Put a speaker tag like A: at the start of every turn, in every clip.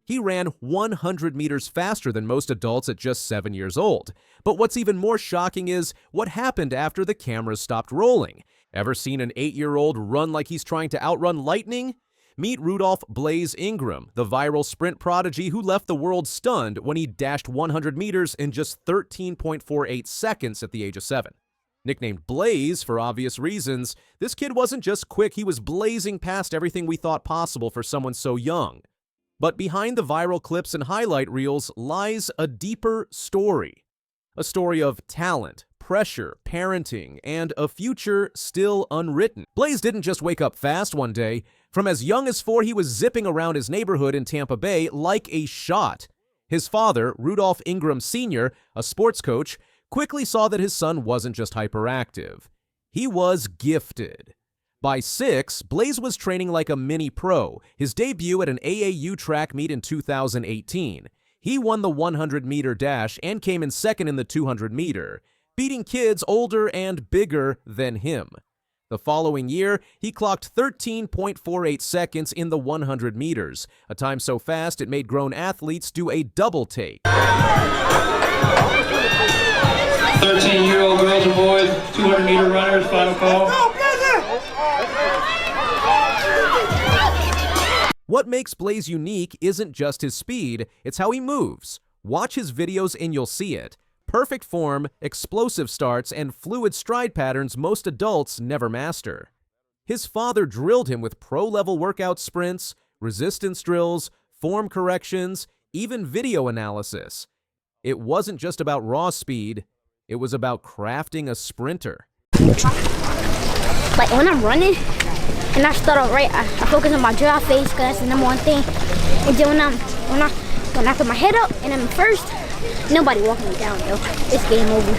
A: He ran 100 meters faster than most adults at just 7 years old. But what's even more shocking is what happened after the cameras stopped rolling. Ever seen an 8-year-old run like he's trying to outrun lightning? Meet Rudolph Blaze Ingram, the viral sprint prodigy who left the world stunned when he dashed 100 meters in just 13.48 seconds at the age of 7. Nicknamed Blaze for obvious reasons, this kid wasn't just quick, he was blazing past everything we thought possible for someone so young. But behind the viral clips and highlight reels lies a deeper story. A story of talent, pressure, parenting, and a future still unwritten. Blaze didn't just wake up fast one day. From as young as 4, he was zipping around his neighborhood in Tampa Bay like a shot. His father, Rudolph Ingram Sr., a sports coach, quickly saw that his son wasn't just hyperactive. He was gifted. By 6, Blaze was training like a mini-pro, his debut at an AAU track meet in 2018. He won the 100-meter dash and came in second in the 200-meter, beating kids older and bigger than him. The following year, he clocked 13.48 seconds in the 100 meters, a time so fast it made grown athletes do a double take.
B: 13-year-old girls and boys, 200-meter runners, final call.
A: What makes Blaze unique isn't just his speed, it's how he moves. Watch his videos and you'll see it. Perfect form, explosive starts, and fluid stride patterns most adults never master. His father drilled him with pro-level workout sprints, resistance drills, form corrections, even video analysis. It wasn't just about raw speed, it was about crafting a sprinter.
C: Like when I'm running, and I start off right, I focus on my draw phase because that's the number one thing. And then when I put my head up and I'm first, nobody walking me down though. It's game over.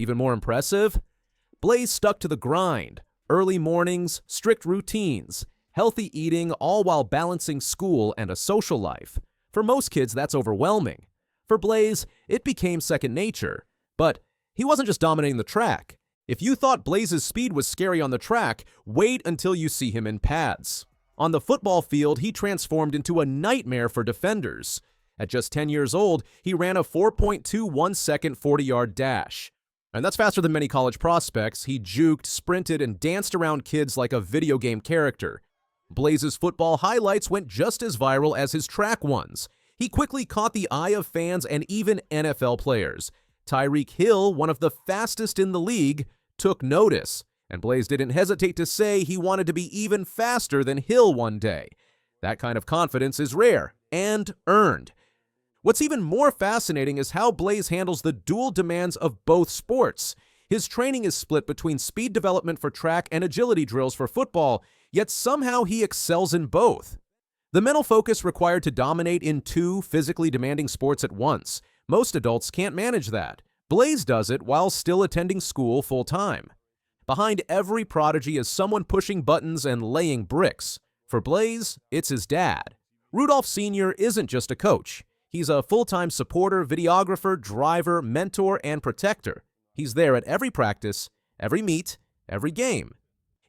A: Even more impressive, Blaze stuck to the grind. Early mornings, strict routines, healthy eating, all while balancing school and a social life. For most kids, that's overwhelming. For Blaze, it became second nature. But he wasn't just dominating the track. If you thought Blaze's speed was scary on the track, wait until you see him in pads. On the football field, he transformed into a nightmare for defenders. At just 10 years old, he ran a 4.21-second 40-yard dash. And that's faster than many college prospects. He juked, sprinted, and danced around kids like a video game character. Blaze's football highlights went just as viral as his track ones. He quickly caught the eye of fans and even NFL players. Tyreek Hill, one of the fastest in the league, took notice, and Blaze didn't hesitate to say he wanted to be even faster than Hill one day. That kind of confidence is rare and earned. What's even more fascinating is how Blaze handles the dual demands of both sports. His training is split between speed development for track and agility drills for football, yet somehow he excels in both. The mental focus required to dominate in 2 physically demanding sports at once. Most adults can't manage that. Blaze does it while still attending school full-time. Behind every prodigy is someone pushing buttons and laying bricks. For Blaze, it's his dad. Rudolph Sr. isn't just a coach. He's a full-time supporter, videographer, driver, mentor, and protector. He's there at every practice, every meet, every game.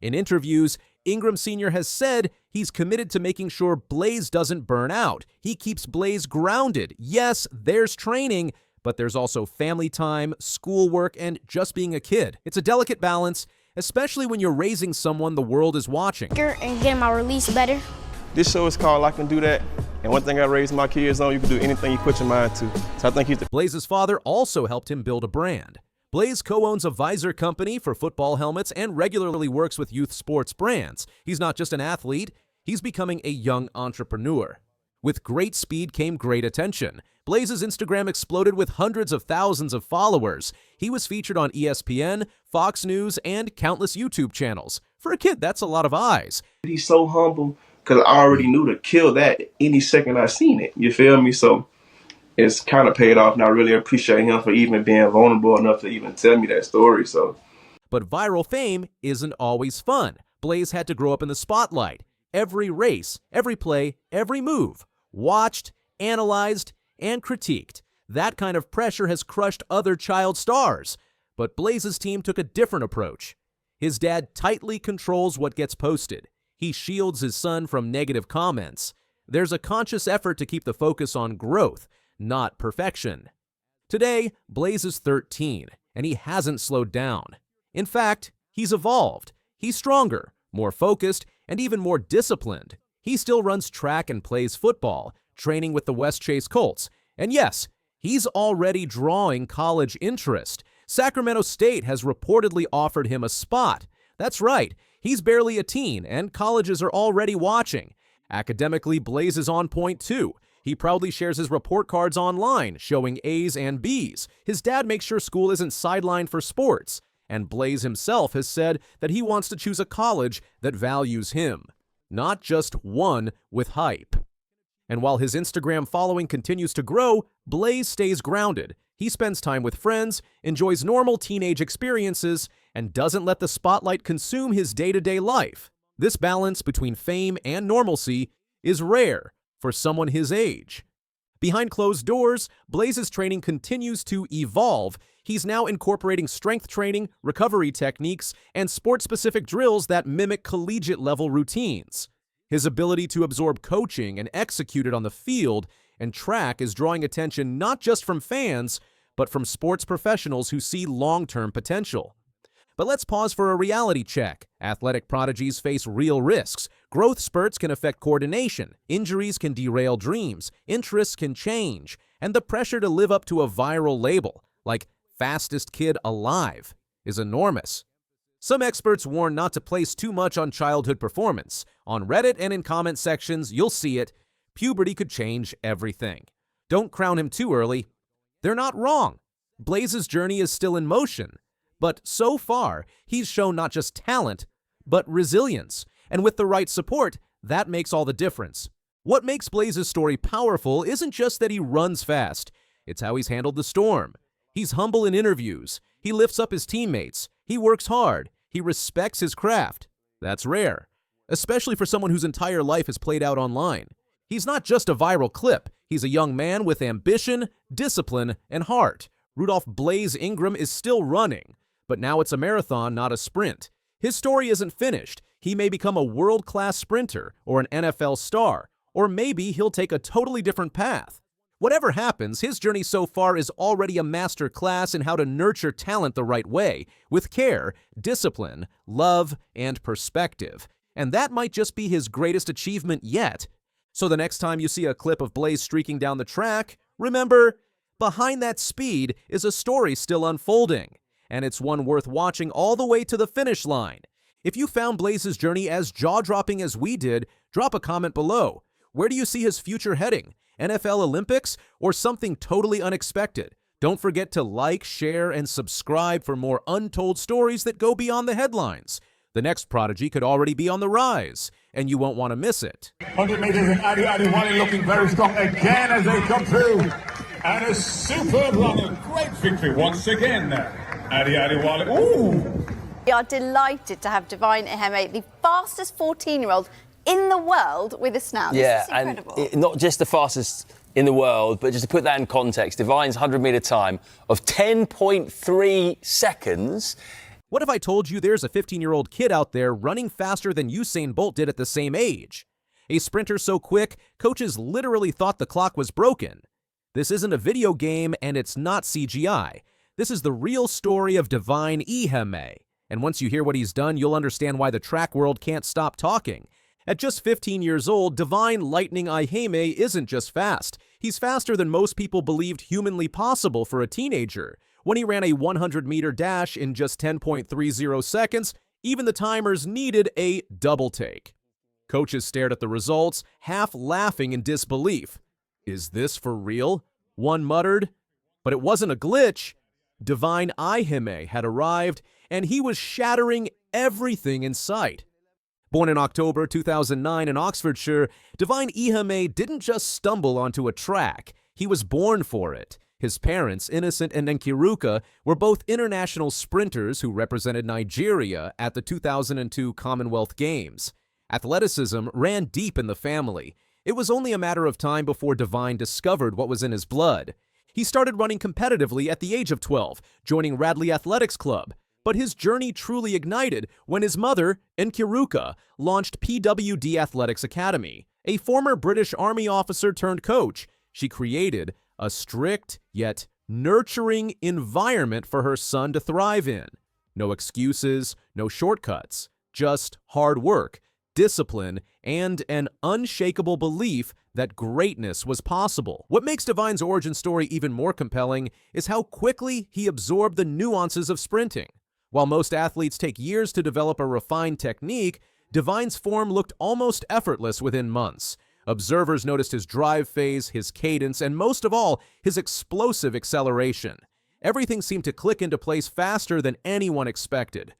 A: In interviews, Ingram Sr. has said he's committed to making sure Blaze doesn't burn out. He keeps Blaze grounded. Yes, there's training, but there's also family time, schoolwork, and just being a kid. It's a delicate balance, especially when you're raising someone the world is watching.
C: And getting my release better.
D: This show is called I Can Do That, and one thing I raised my kids on, you can do anything you put your mind to. So I think he's the...
A: Blaze's father also helped him build a brand. Blaze co-owns a visor company for football helmets and regularly works with youth sports brands. He's not just an athlete, he's becoming a young entrepreneur. With great speed came great attention. Blaze's Instagram exploded with hundreds of thousands of followers. He was featured on ESPN, Fox News, and countless YouTube channels. For a kid, that's a lot of eyes.
D: He's so humble because I already knew to kill that any second I seen it. You feel me? So it's kind of paid off, and I really appreciate him for even being vulnerable enough to even tell me that story. So,
A: but viral fame isn't always fun. Blaze had to grow up in the spotlight. Every race, every play, every move, watched, analyzed, and critiqued. That kind of pressure has crushed other child stars. But Blaze's team took a different approach. His dad tightly controls what gets posted. He shields his son from negative comments. There's a conscious effort to keep the focus on growth, not perfection. Today, Blaze is 13, and he hasn't slowed down. In fact, he's evolved. He's stronger, more focused, and even more disciplined. He still runs track and plays football, training with the West Chase Colts. And yes, he's already drawing college interest. Sacramento State has reportedly offered him a spot. That's right, he's barely a teen, and colleges are already watching. Academically, Blaze is on point too. He proudly shares his report cards online, showing A's and B's. His dad makes sure school isn't sidelined for sports. And Blaze himself has said that he wants to choose a college that values him, not just one with hype. And while his Instagram following continues to grow, Blaze stays grounded. He spends time with friends, enjoys normal teenage experiences, and doesn't let the spotlight consume his day-to-day life. This balance between fame and normalcy is rare for someone his age. Behind closed doors, Blaze's training continues to evolve. He's now incorporating strength training, recovery techniques, and sport-specific drills that mimic collegiate-level routines. His ability to absorb coaching and execute it on the field and track is drawing attention not just from fans, but from sports professionals who see long-term potential. But let's pause for a reality check. Athletic prodigies face real risks. Growth spurts can affect coordination, injuries can derail dreams, interests can change, and the pressure to live up to a viral label, like fastest kid alive, is enormous. Some experts warn not to place too much on childhood performance. On Reddit and in comment sections, you'll see it. Puberty could change everything. Don't crown him too early. They're not wrong. Blaze's journey is still in motion. But so far, he's shown not just talent, but resilience. And with the right support, that makes all the difference. What makes Blaze's story powerful isn't just that he runs fast. It's how he's handled the storm. He's humble in interviews. He lifts up his teammates. He works hard. He respects his craft. That's rare, especially for someone whose entire life is played out online. He's not just a viral clip. He's a young man with ambition, discipline, and heart. Rudolph Blaze Ingram is still running, but now it's a marathon, not a sprint. His story isn't finished. He may become a world-class sprinter or an NFL star, or maybe he'll take a totally different path. Whatever happens, his journey so far is already a master class in how to nurture talent the right way, with care, discipline, love, and perspective. And that might just be his greatest achievement yet. So the next time you see a clip of Blaze streaking down the track, remember, behind that speed is a story still unfolding. And it's one worth watching all the way to the finish line. If you found Blaze's journey as jaw-dropping as we did, drop a comment below. Where do you see his future heading? NFL Olympics, or something totally unexpected? Don't forget to like, share, and subscribe for more untold stories that go beyond the headlines. The next prodigy could already be on the rise, and you won't want to miss it.
E: 100 meters and Iheme looking very strong again as they come through. And a superb run, a great victory once again there. Iheme, ooh!
F: We are delighted to have Divine Iheme, the fastest 14-year-old in the world, with us now.
G: Yeah,
F: this is incredible.
G: and not just the fastest in the world, but just to put that in context, Divine's 100-meter time of 10.3 seconds.
A: What if I told you there's a 15-year-old kid out there running faster than Usain Bolt did at the same age? A sprinter so quick, coaches literally thought the clock was broken. This isn't a video game, and it's not CGI. This is the real story of Divine Iheme. And once you hear what he's done, you'll understand why the track world can't stop talking. At just 15 years old, Divine Lightning Iheme isn't just fast. He's faster than most people believed humanly possible for a teenager. When he ran a 100-meter dash in just 10.30 seconds, even the timers needed a double take. Coaches stared at the results, half laughing in disbelief. Is this for real? One muttered. But it wasn't a glitch. Divine Iheme had arrived, and he was shattering everything in sight. Born in October 2009 in Oxfordshire, Divine Iheme didn't just stumble onto a track. He was born for it. His parents, Innocent and Nkiruka, were both international sprinters who represented Nigeria at the 2002 Commonwealth Games. Athleticism ran deep in the family. It was only a matter of time before Divine discovered what was in his blood. He started running competitively at the age of 12, joining Radley Athletics Club. But his journey truly ignited when his mother, Iheme, launched PWD Athletics Academy. A former British Army officer turned coach, she created a strict yet nurturing environment for her son to thrive in. No excuses, no shortcuts, just hard work, discipline, and an unshakable belief that greatness was possible. What makes Divine's origin story even more compelling is how quickly he absorbed the nuances of sprinting. While most athletes take years to develop a refined technique, Divine's form looked almost effortless within months. Observers noticed his drive phase, his cadence, and most of all, his explosive acceleration. Everything seemed to click into place faster than anyone expected.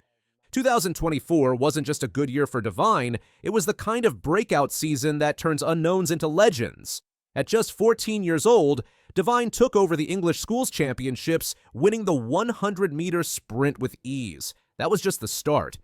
A: 2024 wasn't just a good year for Divine, it was the kind of breakout season that turns unknowns into legends. At just 14 years old, Divine took over the English Schools Championships, winning the 100-meter sprint with ease. That was just the start.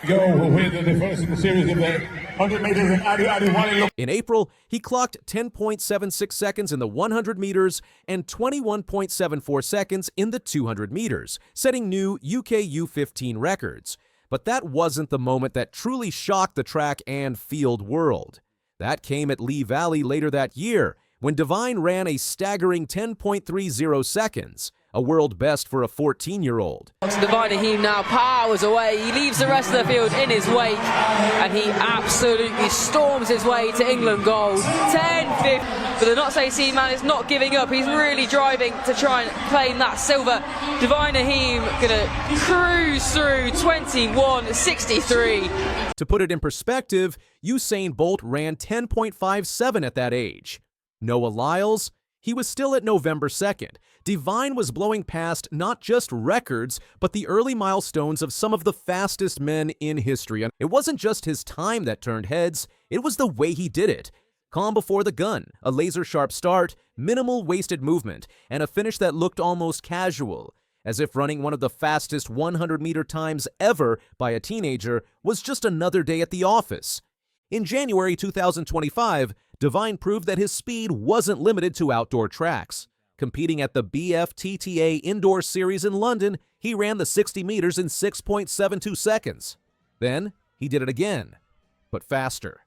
E: Go with the first in the series of the 100 meters and Iheme.
A: In April, he clocked 10.76 seconds in the 100 meters and 21.74 seconds in the 200 meters, setting new UK U15 records. But that wasn't the moment that truly shocked the track and field world. That came at Lee Valley later that year, when Divine ran a staggering 10.30 seconds, a world best for a 14-year-old.
H: Divine Iheme now powers away. He leaves the rest of the field in his wake, and he absolutely storms his way to England gold. 10.50. But the Not Say See man is not giving up. He's really driving to try and claim that silver. Divine Iheme gonna cruise through 21.63.
A: To put it in perspective, Usain Bolt ran 10.57 at that age. Noah Lyles, he was still at November 2nd. Divine was blowing past not just records, but the early milestones of some of the fastest men in history. And it wasn't just his time that turned heads, it was the way he did it. Calm before the gun, a laser-sharp start, minimal wasted movement, and a finish that looked almost casual, as if running one of the fastest 100-meter times ever by a teenager was just another day at the office. In January 2025, Divine proved that his speed wasn't limited to outdoor tracks. Competing at the BFTTA Indoor Series in London, he ran the 60 meters in 6.72 seconds. Then, he did it again, but faster.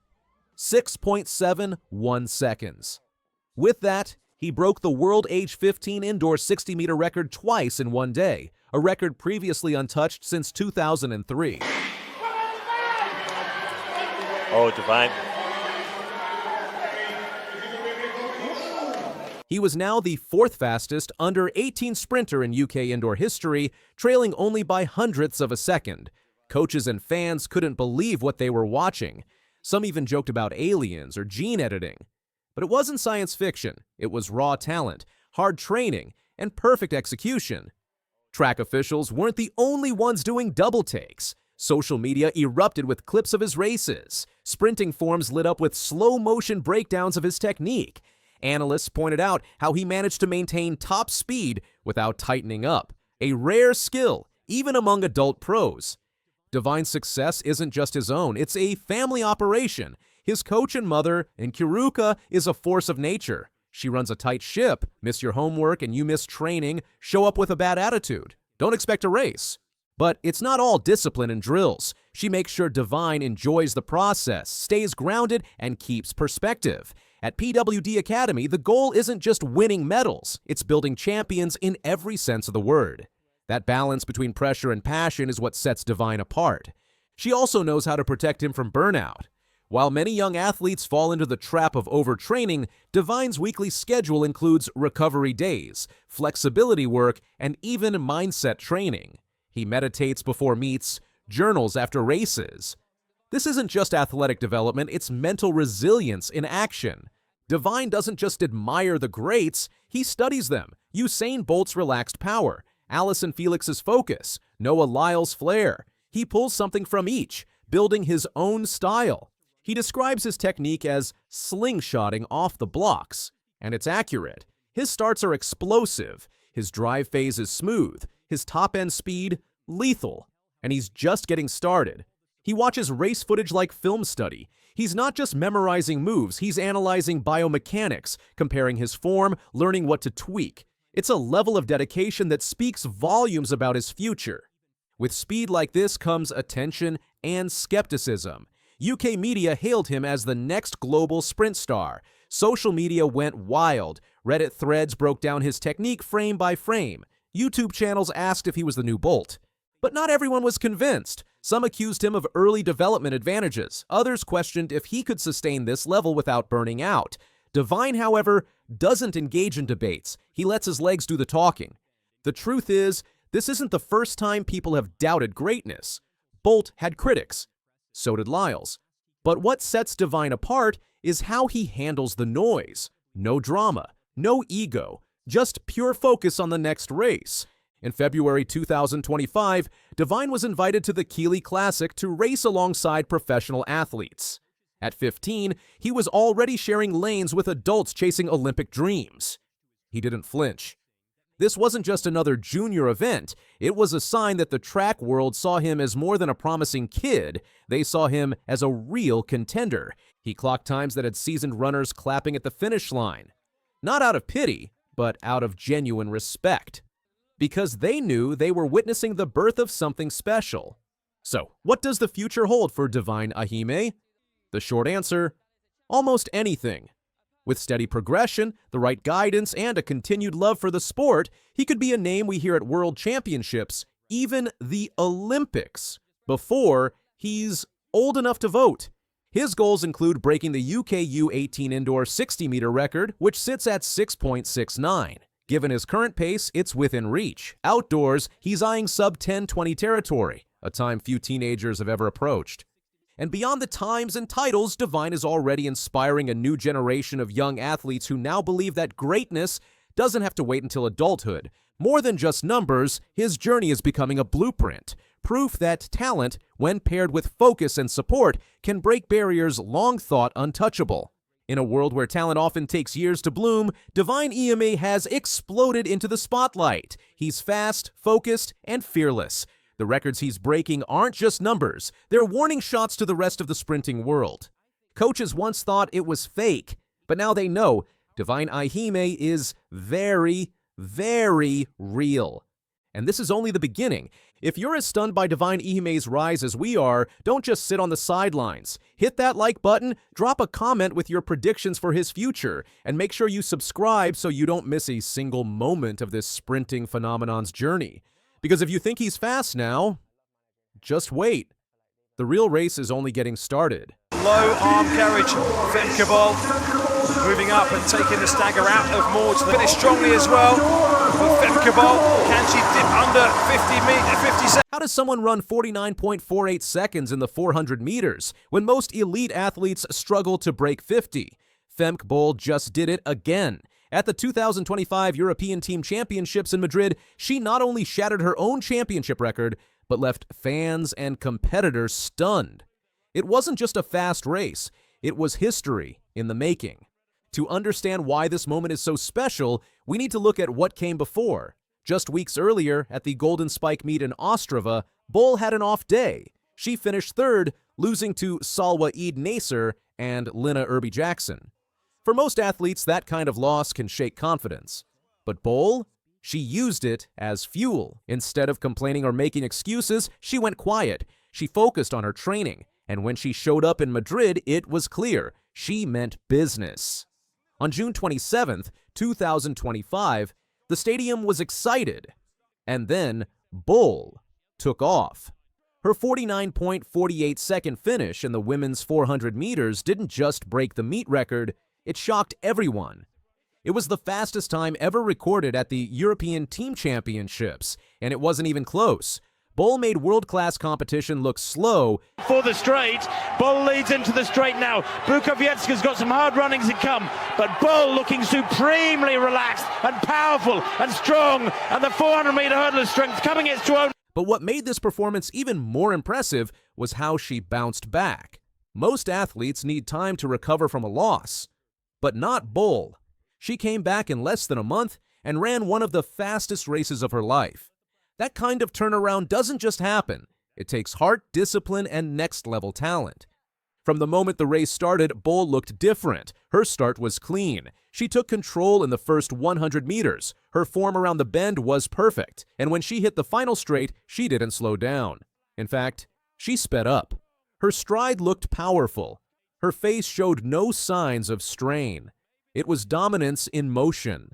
A: 6.71 seconds. With that, he broke the world age 15 indoor 60-meter record twice in one day, a record previously untouched since 2003.
I: Oh, Divine.
A: He was now the fourth fastest under-18 sprinter in UK indoor history, trailing only by hundredths of a second. Coaches and fans couldn't believe what they were watching. Some even joked about aliens or gene editing. But it wasn't science fiction. It was raw talent, hard training, and perfect execution. Track officials weren't the only ones doing double takes. Social media erupted with clips of his races. Sprinting forums lit up with slow-motion breakdowns of his technique. Analysts pointed out how he managed to maintain top speed without tightening up, a rare skill, even among adult pros. Divine's success isn't just his own, it's a family operation. His coach and mother, Iheme, is a force of nature. She runs a tight ship. Miss your homework and you miss training, show up with a bad attitude. Don't expect a race. But it's not all discipline and drills. She makes sure Divine enjoys the process, stays grounded, and keeps perspective. At PWD Academy, the goal isn't just winning medals, it's building champions in every sense of the word. That balance between pressure and passion is what sets Divine apart. She also knows how to protect him from burnout. While many young athletes fall into the trap of overtraining, Divine's weekly schedule includes recovery days, flexibility work, and even mindset training. He meditates before meets, journals after races. This isn't just athletic development, it's mental resilience in action. Divine doesn't just admire the greats, he studies them. Usain Bolt's relaxed power, Allison Felix's focus, Noah Lyles' flair. He pulls something from each, building his own style. He describes his technique as slingshotting off the blocks, and it's accurate. His starts are explosive, his drive phase is smooth, his top-end speed, lethal, and he's just getting started. He watches race footage like film study. He's not just memorizing moves, he's analyzing biomechanics, comparing his form, learning what to tweak. It's a level of dedication that speaks volumes about his future. With speed like this comes attention and skepticism. UK media hailed him as the next global sprint star. Social media went wild. Reddit threads broke down his technique frame by frame. YouTube channels asked if he was the new Bolt. But not everyone was convinced. Some accused him of early development advantages. Others questioned if he could sustain this level without burning out. Divine, however, doesn't engage in debates. He lets his legs do the talking. The truth is, this isn't the first time people have doubted greatness. Bolt had critics. So did Lyles. But what sets Divine apart is how he handles the noise. No drama, no ego, just pure focus on the next race. In February 2025, Divine was invited to the Keeley Classic to race alongside professional athletes. At 15, he was already sharing lanes with adults chasing Olympic dreams. He didn't flinch. This wasn't just another junior event. It was a sign that the track world saw him as more than a promising kid. They saw him as a real contender. He clocked times that had seasoned runners clapping at the finish line. Not out of pity, but out of genuine respect. Because they knew they were witnessing the birth of something special. So, what does the future hold for Divine Iheme? The short answer, almost anything. With steady progression, the right guidance, and a continued love for the sport, he could be a name we hear at World Championships, even the Olympics, before he's old enough to vote. His goals include breaking the UK U18 indoor 60-meter record, which sits at 6.69. Given his current pace, it's within reach. Outdoors, he's eyeing sub-10:20 territory, a time few teenagers have ever approached. And beyond the times and titles, Divine is already inspiring a new generation of young athletes who now believe that greatness doesn't have to wait until adulthood. More than just numbers, his journey is becoming a blueprint. Proof that talent, when paired with focus and support, can break barriers long thought untouchable. In a world where talent often takes years to bloom, Divine Iheme has exploded into the spotlight. He's fast, focused, and fearless. The records he's breaking aren't just numbers. They're warning shots to the rest of the sprinting world. Coaches once thought it was fake, but now they know Divine Iheme is very, very real. And this is only the beginning. If you're as stunned by Divine Iheme's rise as we are, don't just sit on the sidelines. Hit that like button, drop a comment with your predictions for his future, and make sure you subscribe so you don't miss a single moment of this sprinting phenomenon's journey. Because if you think he's fast now, just wait. The real race is only getting started.
J: Low arm carriage, Femke Bol moving up and taking the stagger out of Maud. Finish strongly as well. But Femke Bol, can she dip under 50 seconds?
A: How does someone run 49.48 seconds in the 400 meters when most elite athletes struggle to break 50? Femke Bol just did it again. At the 2025 European Team Championships in Madrid, she not only shattered her own championship record, but left fans and competitors stunned. It wasn't just a fast race, it was history in the making. To understand why this moment is so special, we need to look at what came before. Just weeks earlier, at the Golden Spike meet in Ostrava, Bol had an off day. She finished third, losing to Salwa Eid Nasser and Lina Irby-Jackson. For most athletes, that kind of loss can shake confidence. But Bol? She used it as fuel. Instead of complaining or making excuses, she went quiet. She focused on her training. And when she showed up in Madrid, it was clear. She meant business. On June 27th, 2025, the stadium was excited. And then Bol took off. Her 49.48-second finish in the women's 400 meters didn't just break the meet record, it shocked everyone. It was the fastest time ever recorded at the European Team Championships, and it wasn't even close. Bol made world-class competition look slow.
K: For the straight, Bol leads into the straight now. Bukowiecka's got some hard runnings to come, but Bol looking supremely relaxed and powerful and strong, and the 400-meter hurdler strength coming its own.
A: But what made this performance even more impressive was how she bounced back. Most athletes need time to recover from a loss. But not Bol. She came back in less than a month and ran one of the fastest races of her life. That kind of turnaround doesn't just happen. It takes heart, discipline, and next-level talent. From the moment the race started, Bol looked different. Her start was clean. She took control in the first 100 meters. Her form around the bend was perfect. And when she hit the final straight, she didn't slow down. In fact, she sped up. Her stride looked powerful. Her face showed no signs of strain. It was dominance in motion.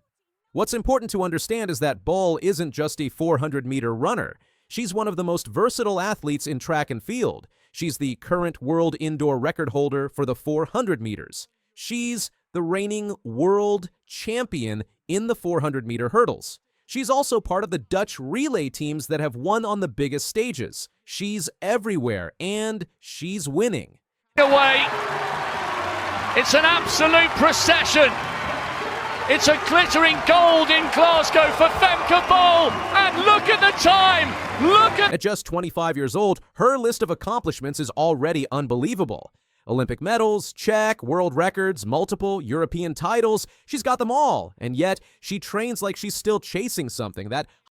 A: What's important to understand is that Bol isn't just a 400-meter runner. She's one of the most versatile athletes in track and field. She's the current world indoor record holder for the 400 meters. She's the reigning world champion in the 400-meter hurdles. She's also part of the Dutch relay teams that have won on the biggest stages. She's everywhere, and she's winning.
K: Away. It's an absolute procession. It's a glittering gold in Glasgow for Femke Bol. And look at the time.
A: At just 25 years old, her list of accomplishments is already unbelievable. Olympic medals, check, world records, multiple European titles. She's got them all. And yet, she trains like she's still chasing something. That